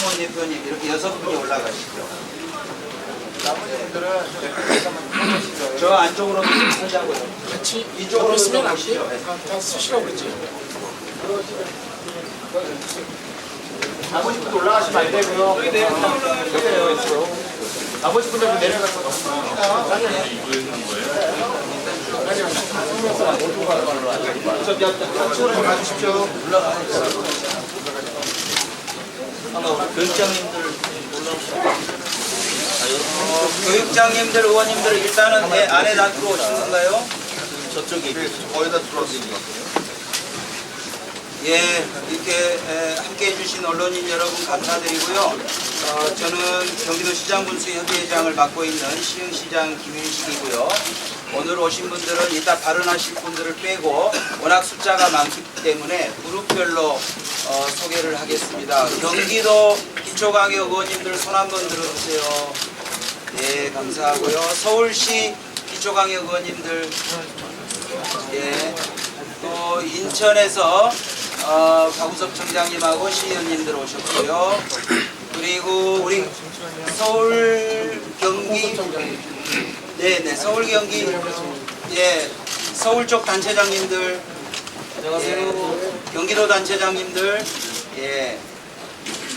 박승원 대표님 이렇게 6분이 올라가시죠. 나머지들은 저 안쪽으로 하자고요. 같이 이쪽으로 쓰면 안 오시죠. 돼요. 다 쓰시라고 그랬지. 나머지 분들 올라가시면 안 되고요. 나머지 분들은 내려가서 안쪽으로 가주십시오. 교육장님들 교육장님들, 의원님들 일단은 안에 다 들어오신 건가요? 저쪽에 거의 다 들어왔을 것 같아요. 예, 이렇게 함께 해주신 언론인 여러분 감사드리고요. 저는 경기도시장 분수협의회장을 맡고 있는 시흥시장 김윤식이고요. 오늘 오신 분들은 이따 발언하실 분들을 빼고 워낙 숫자가 많기 때문에 그룹별로 소개를 하겠습니다. 경기도 기초강의 의원님들 손 한번 들어주세요. 네, 감사하고요. 서울시 기초강의 의원님들, 예, 또 인천에서 박우섭 청장님하고 시의원님들 오셨고요. 그리고 우리 서울 경기, 네네, 서울 경기, 예, 서울 쪽 단체장님들, 그리고 경기도 단체장님들, 예,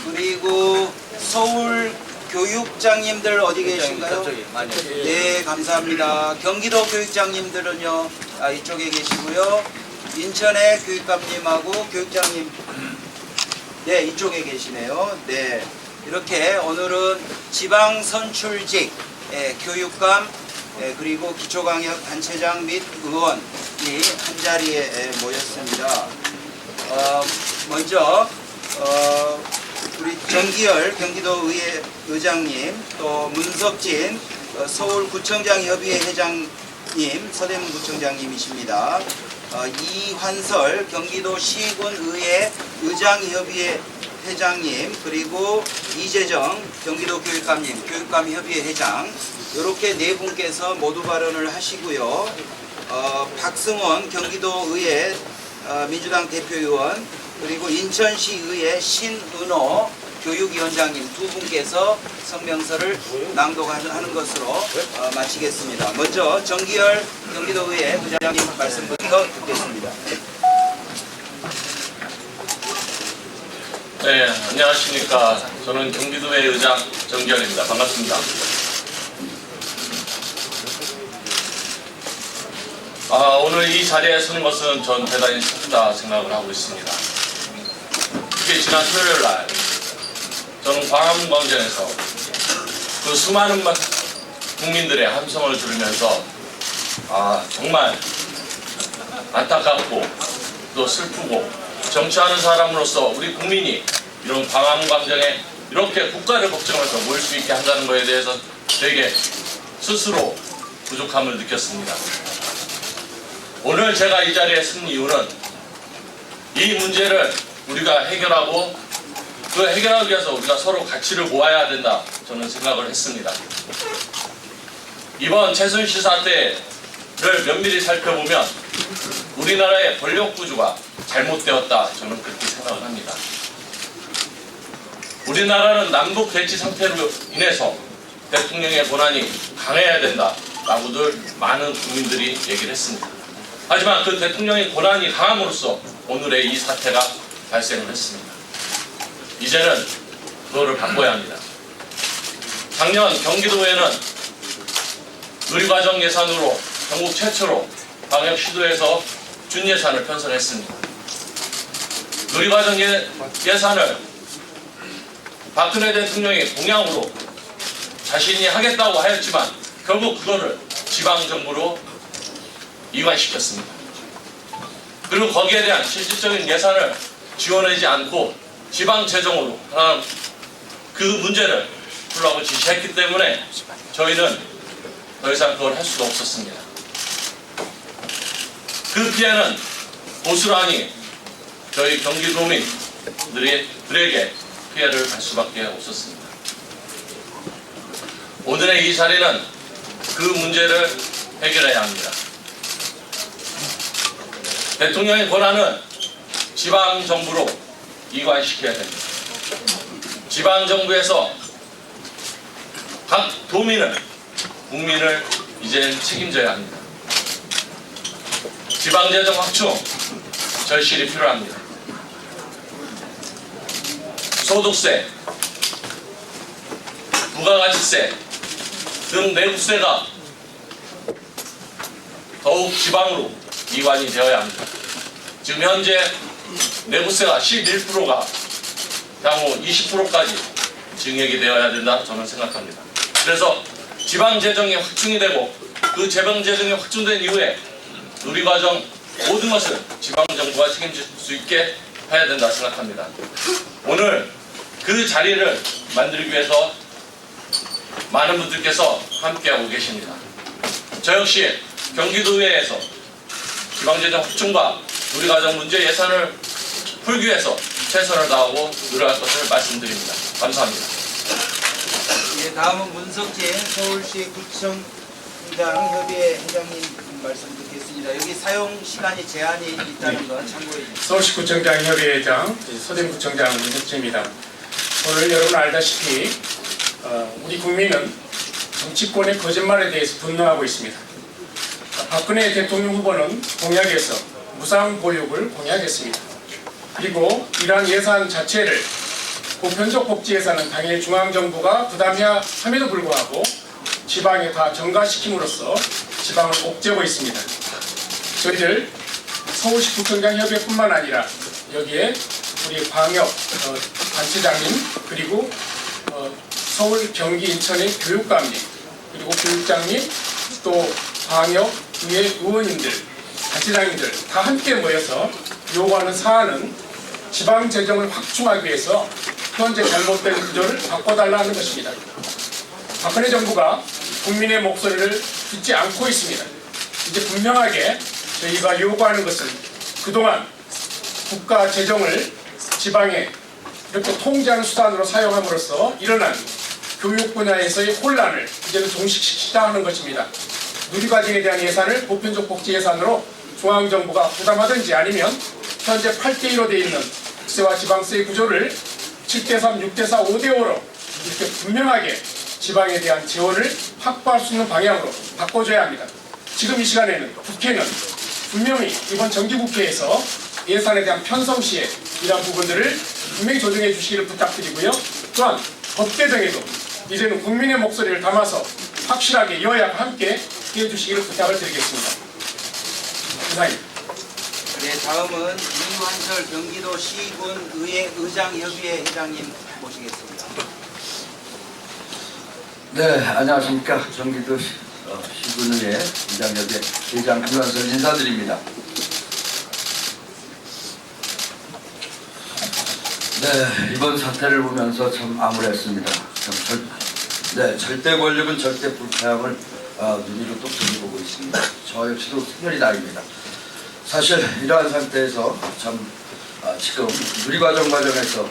그리고 서울 교육장님들 어디 계신가요? 네, 감사합니다. 경기도 교육장님들은요, 이쪽에 계시고요. 인천의 교육감님하고 교육장님, 네, 이쪽에 계시네요. 네, 이렇게 오늘은 지방 선출직 교육감, 그리고 기초강력 단체장 및 의원이 한 자리에 모였습니다. 먼저 우리 정기열 경기도의회 의장님, 또 문석진 서울구청장협의회 회장님, 서대문구청장님이십니다. 이환설 경기도시군의회 의장협의회 회장님, 그리고 이재정 경기도교육감님, 교육감협의회 회장, 이렇게 네 분께서 모두 발언을 하시고요. 박승원 경기도의회 민주당 대표의원, 그리고 인천시의회 신은호 교육위원장님 두 분께서 성명서를 낭독하는 것으로 마치겠습니다. 먼저 정기열 경기도의회 부장님 말씀부터 듣겠습니다. 네, 안녕하십니까. 저는 경기도의 의장 정기열입니다. 반갑습니다. 오늘 이 자리에 서는 것은 전 대단히 슬프다 생각을 하고 있습니다. 특히 지난 토요일 날 저는 광화문 광장에서 그 수많은 국민들의 함성을 들으면서 정말 안타깝고 또 슬프고, 정치하는 사람으로서 우리 국민이 이런 광화문 광장에 이렇게 국가를 걱정해서 모일 수 있게 한다는 것에 대해서 되게 스스로 부족함을 느꼈습니다. 오늘 제가 이 자리에 선 이유는 이 문제를 우리가 해결하고, 그 해결하기 위해서 우리가 서로 가치를 모아야 된다, 저는 생각을 했습니다. 이번 최순실 사태를 면밀히 살펴보면 우리나라의 권력 구조가 잘못되었다, 저는 그렇게 생각을 합니다. 우리나라는 남북 대치 상태로 인해서 대통령의 권한이 강해야 된다 라고들 많은 국민들이 얘기를 했습니다. 하지만 그 대통령의 권한이 강함으로써 오늘의 이 사태가 발생을 했습니다. 이제는 그거를 바꿔야 합니다. 작년 경기도에는 누리과정 예산으로 전국 최초로 광역시도에서 준예산을 편성했습니다. 누리과정 예산을 박근혜 대통령이 공약으로 자신이 하겠다고 하였지만 결국 그거를 지방정부로 이관시켰습니다. 그리고 거기에 대한 실질적인 예산을 지원하지 않고 지방재정으로 그 문제를 풀라고 지시했기 때문에 저희는 더 이상 그걸 할 수가 없었습니다. 그 피해는 고스란히 저희 경기도민들에게 피해를 갈 수밖에 없었습니다. 오늘의 이 자리는 그 문제를 해결해야 합니다. 대통령의 권한은 지방정부로 이관시켜야 됩니다. 지방정부에서 각 도민은 국민을 이제는 책임져야 합니다. 지방재정 확충 절실히 필요합니다. 소득세, 부가가치세 등 내국세가 더욱 지방으로 이관이 되어야 합니다. 지금 현재 내국세가 11%가 향후 20%까지 증액이 되어야 된다 저는 생각합니다. 그래서 지방재정이 확충이 되고 그 지방재정이 확충된 이후에 누리과정 모든 것을 지방정부가 책임질 수 있게 해야 된다 생각합니다. 오늘 그 자리를 만들기 위해서 많은 분들께서 함께하고 계십니다. 저 역시 경기도의회에서 지방재정 확충과 누리과정 문제 예산을 풀기 위해서 최선을 다하고 노력할 것을 말씀드립니다. 감사합니다. 예, 다음은 문석진 서울시 구청장 협의회 회장님 말씀 듣겠습니다. 여기 사용 시간이 제한이 있다는 건 참고해 주십시오. 서울시 구청장 협의회장 서대문구청장 문석진입니다. 오늘 여러분 알다시피 우리 국민은 정치권의 거짓말에 대해서 분노하고 있습니다. 박근혜 대통령 후보는 공약에서 무상보육을 공약했습니다. 그리고 이러한 예산 자체를 보편적 복지 예산은 당연히 중앙정부가 부담해야 함에도 불구하고 지방에 다 전가시킴으로써 지방을 옥죄고 있습니다. 저희들 서울시 구청장 협의회뿐만 아니라 여기에 우리 광역 단체장님 그리고 서울, 경기, 인천의 교육감님 그리고 교육장님 또 광역 의회 의원님들 단체장님들 다 함께 모여서 요구하는 사안은 지방재정을 확충하기 위해서 현재 잘못된 구조를 바꿔달라는 것입니다. 박근혜 정부가 국민의 목소리를 듣지 않고 있습니다. 이제 분명하게 저희가 요구하는 것은 그동안 국가 재정을 지방에 이렇게 통제하는 수단으로 사용함으로써 일어난 교육 분야에서의 혼란을 이제는 종식시키자 하는 것입니다. 누리과정에 대한 예산을 보편적 복지 예산으로 중앙정부가 부담하든지 아니면 현재 8대1로 되어 있는 국세와 지방세의 구조를 7대3, 6대4, 5대5로 이렇게 분명하게 지방에 대한 지원을 확보할 수 있는 방향으로 바꿔줘야 합니다. 지금 이 시간에는 국회는 분명히 이번 정기국회에서 예산에 대한 편성 시에 이러한 부분들을 분명히 조정해 주시기를 부탁드리고요. 또한 법 개정에도 이제는 국민의 목소리를 담아서 확실하게 여야가 함께 해주시기를 부탁을 드리겠습니다. 이상입니다. 네, 다음은 이환철 경기도 시군 의회 의장협의회 회장님 모시겠습니다. 네, 안녕하십니까. 경기도 시군의회 의장협의회 회장 김관설 인사드립니다. 네, 이번 사태를 보면서 참 암울했습니다. 절대 권력은 절대 불패함을 눈으로 똑똑히 보고 있습니다. 저 역시도 생각이 나입니다. 사실 이러한 상태에서 참 지금 누리과정 과정에서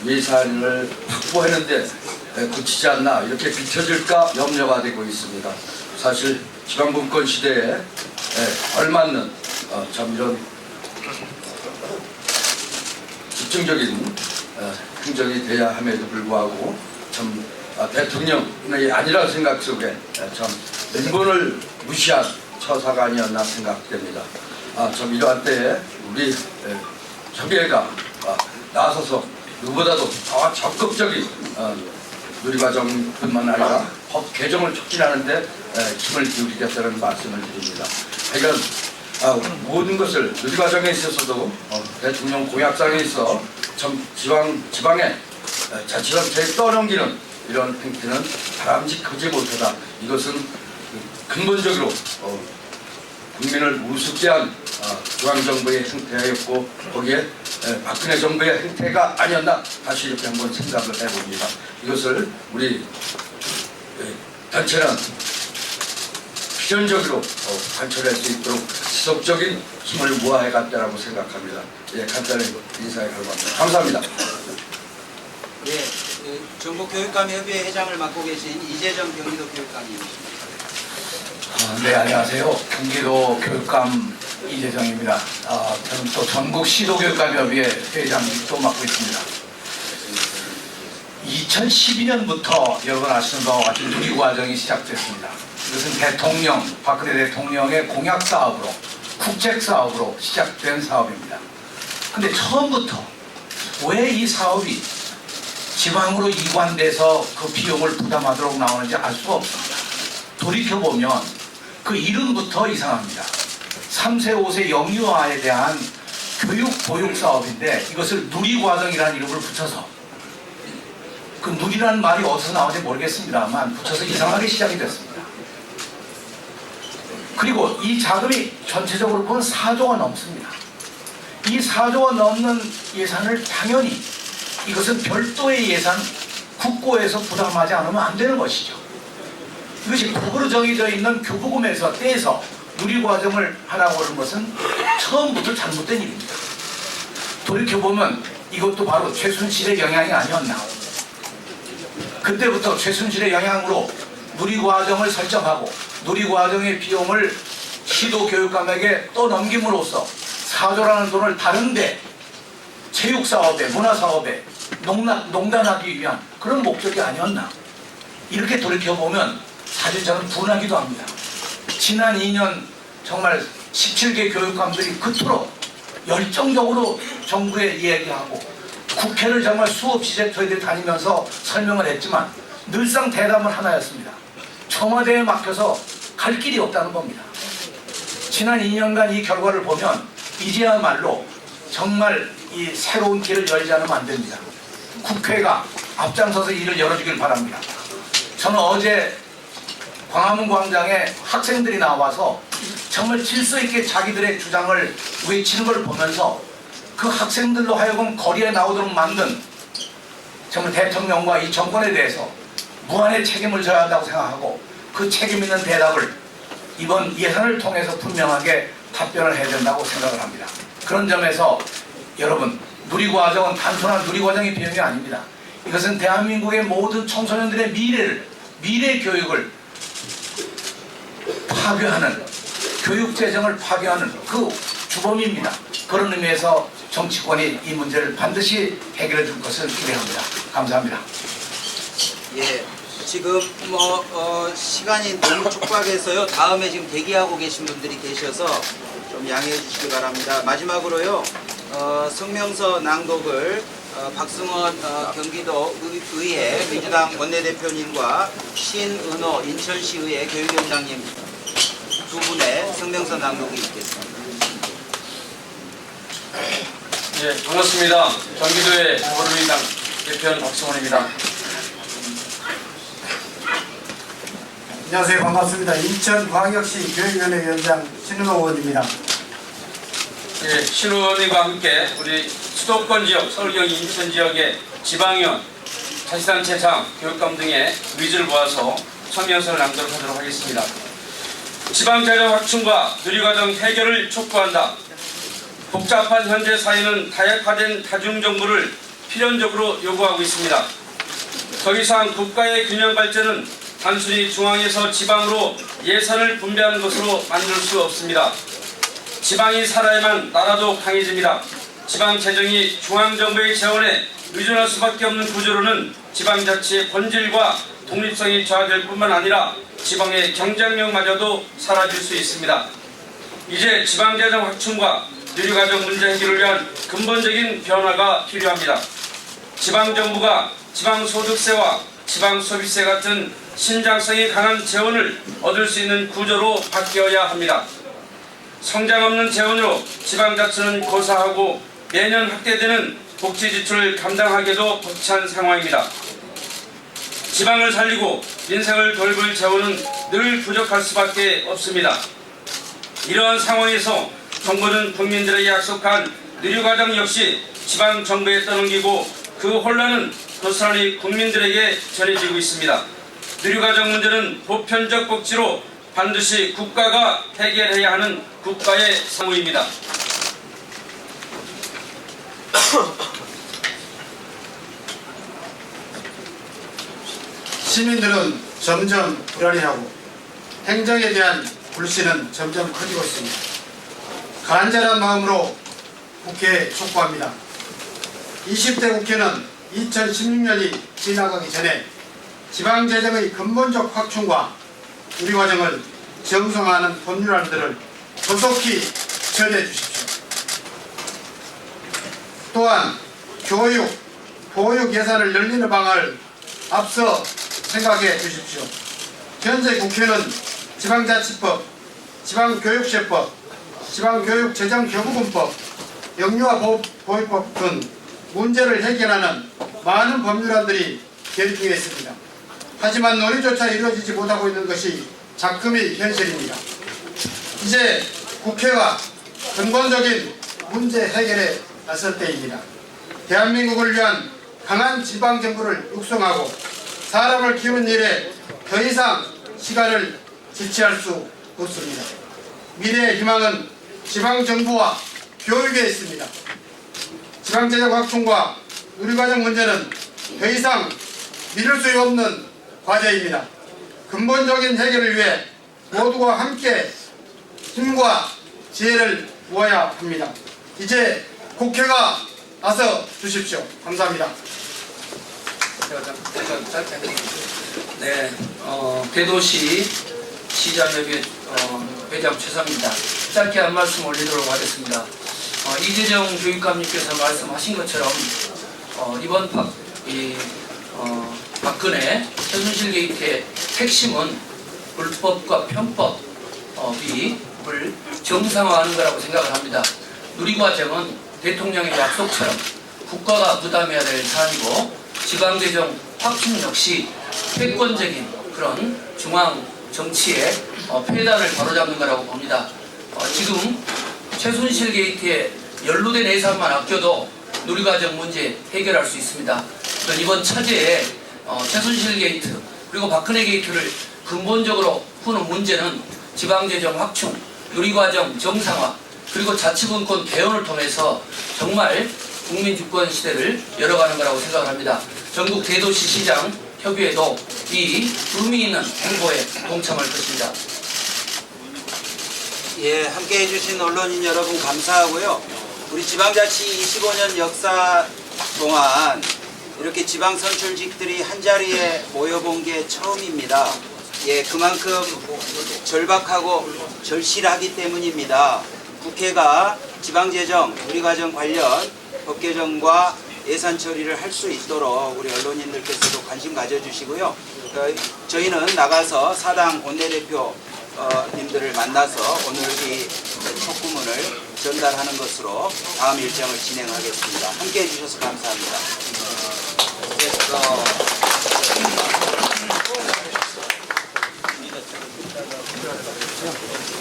예산을 확보했는데 그치지 않나 이렇게 비춰질까 염려가 되고 있습니다. 사실 지방분권 시대에 걸맞는 참 이런 집중적인 행정이 돼야 함에도 불구하고 참 대통령이 아니라 생각 속에 참 민본을 무시한 처사가 아니었나 생각됩니다. 참 이러한 때에 우리 협의회가 나서서 누구보다도 더 적극적인 누리과정뿐만 아니라 법 개정을 촉진하는데 힘을 기울이겠다는 말씀을 드립니다. 하여간 모든 것을 누리과정에 있어서도 대통령 공약상에 있어 참 지방에 자치단체에 떠넘기는 이런 행태는 바람직하지 못하다. 이것은 근본적으로 국민을 우습게 한 중앙정부의 행태였고 거기에 박근혜 정부의 행태가 아니었나 다시 이렇게 한번 생각을 해봅니다. 이것을 우리 단체는 필연적으로 관철할 수 있도록 지속적인 힘을 모아해 갔다라고 생각합니다. 예, 간단히 인사해 가고 합니다. 감사합니다. 네, 전국교육감협의회 회장을 맡고 계신 이재정 경기도 교육감입니다. 네, 안녕하세요. 경기도 교육감 이재정입니다. 저는 또 전국 시도교육감협의회 회장도 맡고 있습니다. 2012년부터 여러분 아시는 바와 같이 누리과정이 시작됐습니다. 이것은 대통령, 박근혜 대통령의 공약 사업으로, 국책 사업으로 시작된 사업입니다. 근데 처음부터 왜 이 사업이 지방으로 이관돼서 그 비용을 부담하도록 나오는지 알 수가 없습니다. 돌이켜보면 그 이름부터 이상합니다. 3세, 5세 영유아에 대한 교육 보육 사업인데 이것을 누리과정이라는 이름을 붙여서, 그 누리라는 말이 어디서 나오는지 모르겠습니다만 붙여서 이상하게 시작이 됐습니다. 그리고 이 자금이 전체적으로 보면 4조가 넘습니다. 이 4조가 넘는 예산을 당연히 이것은 별도의 예산, 국고에서 부담하지 않으면 안 되는 것이죠. 이것이 법으로 정해져 있는 교부금에서 떼서 누리과정을 하라고 하는 것은 처음부터 잘못된 일입니다. 돌이켜보면 이것도 바로 최순실의 영향이 아니었나. 그때부터 최순실의 영향으로 누리과정을 설정하고 누리과정의 비용을 시도교육감에게 또 넘김으로써 4조라는 돈을 다른데 체육사업에, 문화사업에 농단하기 위한 그런 목적이 아니었나. 이렇게 돌이켜보면 사실 저는 분하기도 합니다. 지난 2년 정말 17개 교육감들이 그토록 열정적으로 정부에 이야기하고 국회를 정말 수없이 저희들이 다니면서 설명을 했지만 늘상 대답은 하나였습니다. 청와대에 막혀서 갈 길이 없다는 겁니다. 지난 2년간 이 결과를 보면 이제야말로 정말 이 새로운 길을 열지 않으면 안 됩니다. 국회가 앞장서서 일을 열어주길 바랍니다. 저는 어제 광화문 광장에 학생들이 나와서 정말 질서 있게 자기들의 주장을 외치는 걸 보면서 그 학생들로 하여금 거리에 나오도록 만든 정말 대통령과 이 정권에 대해서 무한의 책임을 져야 한다고 생각하고 그 책임 있는 대답을 이번 예산을 통해서 분명하게 답변을 해야 된다고 생각을 합니다. 그런 점에서 여러분, 누리과정은 단순한 누리과정의 비용이 아닙니다. 이것은 대한민국의 모든 청소년들의 미래 교육을 파괴하는, 교육재정을 파괴하는 그 주범입니다. 그런 의미에서 정치권이 이 문제를 반드시 해결해 줄 것을 기대합니다. 감사합니다. 예, 지금 시간이 너무 촉박해서요. 다음에 지금 대기하고 계신 분들이 계셔서 좀 양해해 주시기 바랍니다. 마지막으로요, 성명서 낭독을 박승원 경기도 의회 민주당 원내대표님과 신은호 인천시의회 교육위원장님 두 분의 성명서 낭독이 있겠습니다. 네, 반갑습니다. 경기도의 더불어민주당 대표는 박승원입니다. 안녕하세요. 반갑습니다. 인천광역시 교육위원회 위원장 신은호 의원입니다. 예, 신 의원님과 함께 우리 수도권 지역, 서울 경기 인천 지역의 지방의원, 자치단체장, 교육감 등의 의지를 모아서 성명서를 낭독하도록 하겠습니다. 지방재정 확충과 누리과정 해결을 촉구한다. 복잡한 현재 사회는 다약화된 다중정부를 필연적으로 요구하고 있습니다. 더 이상 국가의 균형 발전은 단순히 중앙에서 지방으로 예산을 분배하는 것으로 만들 수 없습니다. 지방이 살아야만 나라도 강해집니다. 지방재정이 중앙정부의 재원에 의존할 수밖에 없는 구조로는 지방자치의 본질과 독립성이 저하될 뿐만 아니라 지방의 경쟁력마저도 사라질 수 있습니다. 이제 지방재정 확충과 누리과정 문제 해결을 위한 근본적인 변화가 필요합니다. 지방정부가 지방소득세와 지방소비세 같은 신장성이 강한 재원을 얻을 수 있는 구조로 바뀌어야 합니다. 성장 없는 재원으로 지방자치는 고사하고 매년 확대되는 복지 지출을 감당하기도 벅찬 상황입니다. 지방을 살리고 민생을 돌볼 재원은 늘 부족할 수밖에 없습니다. 이러한 상황에서 정부는 국민들에게 약속한 누리과정 역시 지방정부에 떠넘기고 그 혼란은 고스란히 국민들에게 전해지고 있습니다. 누리과정 문제는 보편적 복지로 반드시 국가가 해결해야 하는 국가의 사무입니다. 시민들은 점점 불안해하고 행정에 대한 불신은 점점 커지고 있습니다. 간절한 마음으로 국회에 촉구합니다. 20대 국회는 2016년이 지나가기 전에 지방재정의 근본적 확충과 우리 과정을 정성화하는 법률안들을 조속히 처리해 주십시오. 또한 교육, 보육 예산을 늘리는 방안을 앞서 생각해 주십시오. 현재 국회는 지방자치법, 지방교육세법, 지방교육재정교부금법, 영유아 보호법 등 문제를 해결하는 많은 법률안들이 계류 중에 있습니다. 하지만 논의조차 이루어지지 못하고 있는 것이 작금의 현실입니다. 이제 국회가 근본적인 문제 해결에 나설 때입니다. 대한민국을 위한 강한 지방정부를 육성하고 사람을 키우는 일에 더 이상 시간을 지체할 수 없습니다. 미래의 희망은 지방정부와 교육에 있습니다. 지방재정 확충과 누리과정 문제는 더 이상 미룰 수 없는 과제입니다. 근본적인 해결을 위해 모두가 함께 힘과 지혜를 모아야 합니다. 이제 국회가 나서 주십시오. 감사합니다. 네, 대도시 시장협의 회장 최상입니다. 짧게 한 말씀 올리도록 하겠습니다. 이재정 교육감님께서 말씀하신 것처럼 이번 박근혜 최순실 게이트의 핵심은 불법과 편법을 정상화하는 거라고 생각을 합니다. 누리과정은 대통령의 약속처럼 국가가 부담해야 될 사안이고 지방재정 확충 역시 패권적인 그런 중앙 정치의 폐단을 바로잡는 거라고 봅니다. 지금 최순실 게이트에 연루된 예산만 아껴도 누리과정 문제 해결할 수 있습니다. 이번 차제에 최순실 게이트 그리고 박근혜 게이트를 근본적으로 푸는 문제는 지방재정 확충, 누리과정 정상화 그리고 자치분권 개헌을 통해서 정말 국민주권 시대를 열어가는 거라고 생각을 합니다. 전국 대도시 시장 협의회도 이 의미 있는 행보에 동참할 것입니다. 예, 함께 해주신 언론인 여러분 감사하고요. 우리 지방자치 25년 역사 동안 이렇게 지방선출직들이 한자리에 모여본 게 처음입니다. 예, 그만큼 절박하고 절실하기 때문입니다. 국회가 지방재정, 누리과정 관련 법 개정과 예산 처리를 할 수 있도록 우리 언론인들께서도 관심 가져주시고요. 저희는 나가서 사당 원내대표님들을 만나서 오늘 이 촉구문을 전달하는 것으로 다음 일정을 진행하겠습니다. 함께해 주셔서 감사합니다.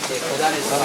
계단에서